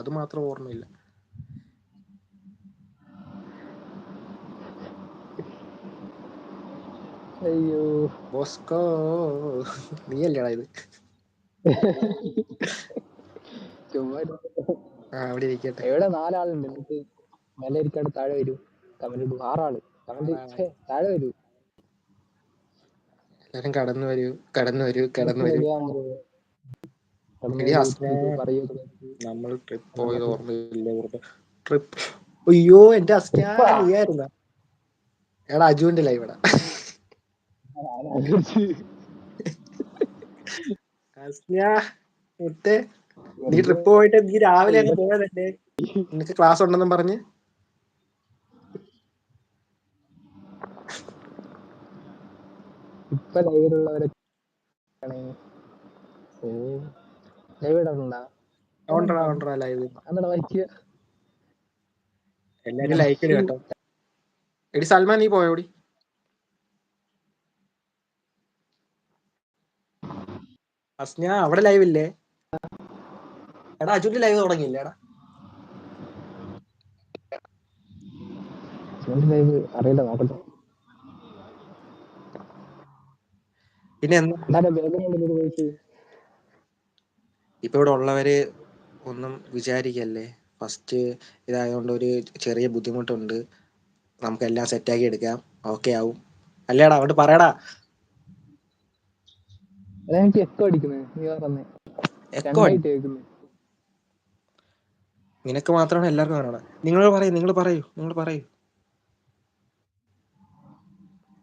അത് മാത്രം ഓർമ്മയില്ല. അയ്യോ ബോസ്കോ നീയല്ലേടാ ഇത്? ചുമ്മാ അവിടെ ഇരിക്കട്ടെ. എവിടെ 4 ആളുണ്ട് എന്നിട്ട് മേലെ താഴെ വരൂ കമന്റ് ഇടൂ 6 ആള് കമന്റ് താഴെ വരൂ. എല്ലാരും കടന്നു വരൂ. എടി പറയൂ നമ്മൾ ട്രിപ്പ് പോയത് ഓർമ്മയില്ല. ട്രിപ്പ് അയ്യോ എന്റെ അസ്റ്റാ നീയായിരുന്ന? എടാ അജുവിന്റെ ലൈവടാ. മുത്തേ നീ ട്രിപ്പ് പോയിട്ട് നീ രാവിലെ അങ്ങ് പോയതല്ലേ? നിനക്ക് ക്ലാസ് ഉണ്ടെന്നും പറഞ്ഞ്. ഇപ്പൊ ലൈവിലുള്ളവരൊക്കെ ലൈവ് ഇടാറുണ്ടാ? ഉണ്ടടാ ലൈവ്. അന്നടാ വായിക്കുക എല്ലാരും ലൈക്ക് ഇട് കേട്ടോ. എടി സൽമാൻ നീ പോയോടി? അസ്ന അവിടെ ലൈവ് ഇല്ലേ? എടാ അജുന്റെ ലൈവ് തുടങ്ങിയില്ലേടാ? ലൈവ് അറിയില്ല നോക്കട്ടെ. പിന്നെ ഇപ്പൊ ഇവിടെ ഉള്ളവര് ഒന്നും വിചാരിക്കല്ലേ. ഫസ്റ്റ് ഇതായതുകൊണ്ട് ഒരു ചെറിയ ബുദ്ധിമുട്ടുണ്ട്. നമുക്കെല്ലാം സെറ്റാക്കി എടുക്കാം. ഓക്കെ ആവും അല്ലേടാ? അങ്ങോട്ട് പറയടാ. എനിക്ക് എക്കോ അടിക്കുന്നത് നീ പറഞ്ഞേ. രണ്ടായിട്ട് കേൾക്കുന്നു. നിനക്ക് മാത്രമാണ് എല്ലാവർക്കും കാണണം. നിങ്ങൾ പറയൂ.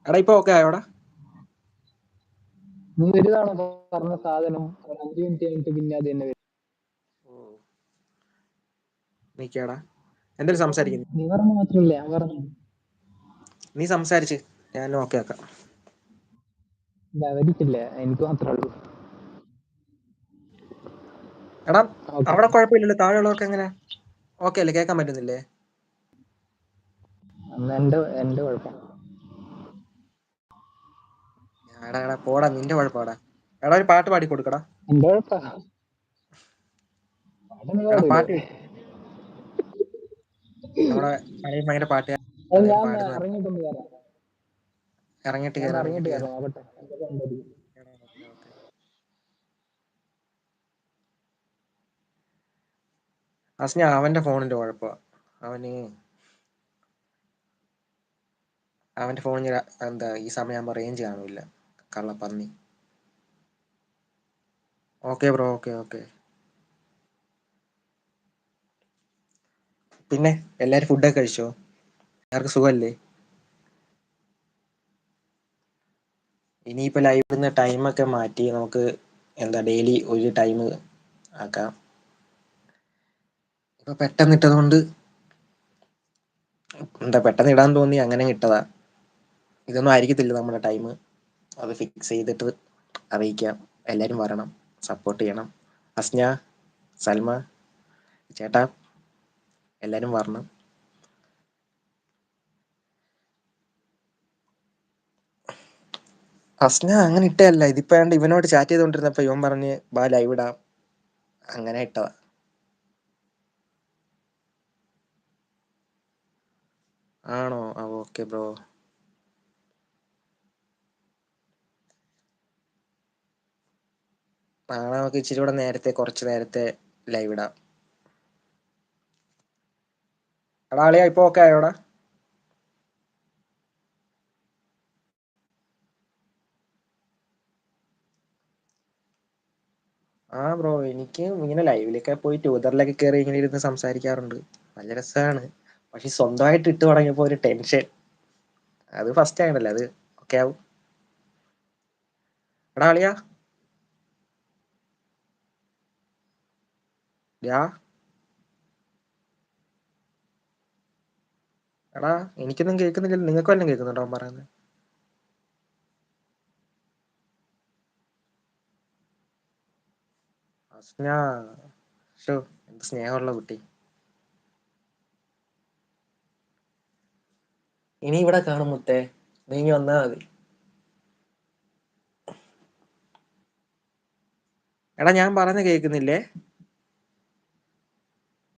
എടാ ഇപ്പൊ ഓക്കെ ആയോടാ? നീ വരുതാണോ പറഞ്ഞ സാധനം 5 മിനിറ്റ് കഴിഞ്ഞിട്ട് പിന്നെ അത് തന്നെ വരും. നിക്കാടാ എന്തായാലും സംസാരിക്കുന്നു. നീ പറഞ്ഞ മാത്രമല്ല ഞാൻ പറഞ്ഞു. നീ സംസാരിച്ച് ഞാൻ ഓക്കെ ആക്കാം. വരിക്കില്ല എനിക്ക് മാത്രമേ ഉള്ളൂ. എടാ അവിടെ കുഴപ്പമില്ലല്ലോ? താഴെയുള്ളവർക്ക് എങ്ങനെ ഓക്കെ അല്ലേ? കേൾക്കാൻ പറ്റുന്നില്ലേ? എന്റെ കുഴപ്പം. എടാ പോടാ, നിന്റെ കുഴപ്പമാടാ. എടാ ഒരു പാട്ട് പാടി കൊടുക്കടാ. എന്റെ കുഴപ്പാ. എടാ പാട്ട് നമ്മുടെ ഭയങ്കര പാട്ട് ഞാൻ പാടുന്ന ഇറങ്ങിയിട്ടൊന്ന് കയറാം. ഇറങ്ങിയിട്ട് ഞാൻ കയറാം. ഇറങ്ങിയിട്ട് കയറാം നോക്കട്ടെ. അസ്ന അവന്റെ ഫോണിന്റെ കുഴപ്പമാണ്. അവന്റെ ഫോണിൽ എന്താ ഈ സമയമാകുമ്പോൾ റേഞ്ച് കാണൂല. കള്ളപ്പന്നി. Okay bro okay. പിന്നെ എല്ലാരും ഫുഡൊക്കെ കഴിച്ചോ? എല്ലാവർക്കും സുഖമല്ലേ? ഇനിയിപ്പോൾ ലൈവിന്ന് ടൈമൊക്കെ മാറ്റി നമുക്ക് ഡെയിലി ഒരു ടൈം ആക്കാം. ഇപ്പൊ പെട്ടെന്ന് ഇട്ടത് കൊണ്ട് പെട്ടെന്ന് ഇടാൻ തോന്നി, അങ്ങനെ ഇട്ടതാ. ഇതൊന്നും ആയിരിക്കത്തില്ല നമ്മുടെ ടൈം. അത് ഫിക്സ് ചെയ്തിട്ട് അറിയിക്കാം. എല്ലാവരും വരണം, സപ്പോർട്ട് ചെയ്യണം. അസ്ന, സൽമ, ചേട്ടാ എല്ലാവരും വരണം. അസ്ന അങ്ങനെ ഇട്ടതല്ല. ഇതിപ്പോ ഇവനോട് ചാറ്റ് ചെയ്തോണ്ടിരുന്നപ്പോ ഇവൻ പറഞ്ഞ് ബാ ലൈവ് ഇടാം, അങ്ങനെ ഇട്ടതാ. ആണോ? Okay bro. നാളെ നമുക്ക് ഇച്ചിരി കൂടെ നേരത്തെ, കുറച്ച് നേരത്തെ ലൈവ് ഇടാം. എടാ ആളിയാ ഇപ്പൊ ഓക്കെ ആയോടാ? ബ്രോ എനിക്ക് ഇങ്ങനെ ലൈവിലൊക്കെ പോയി ട്യൂതറിലൊക്കെ കയറി ഇങ്ങനെ ഇരുന്ന് സംസാരിക്കാറുണ്ട്. നല്ല രസമാണ്. പക്ഷെ സ്വന്തമായിട്ട് ഇട്ട് തുടങ്ങിയപ്പോ ഒരു ടെൻഷൻ. അത് ഫസ്റ്റ് ആണല്ലോ, അത് ഓക്കെ ആവും. എടാ ആളിയാ എടാ എനിക്കൊന്നും കേൾക്കുന്നില്ലല്ലോ. നിങ്ങൾക്ക് വല്ലതും കേൾക്കുന്നുണ്ടോ പറയുന്നത്? എന്ത് സ്നേഹമുള്ള കുട്ടി. ഇനി ഇവിടെ കാണും മുത്തേ, നീങ്ങി വന്നാ മതി. എടാ ഞാൻ പറയുന്നത് കേൾക്കുന്നില്ലേ?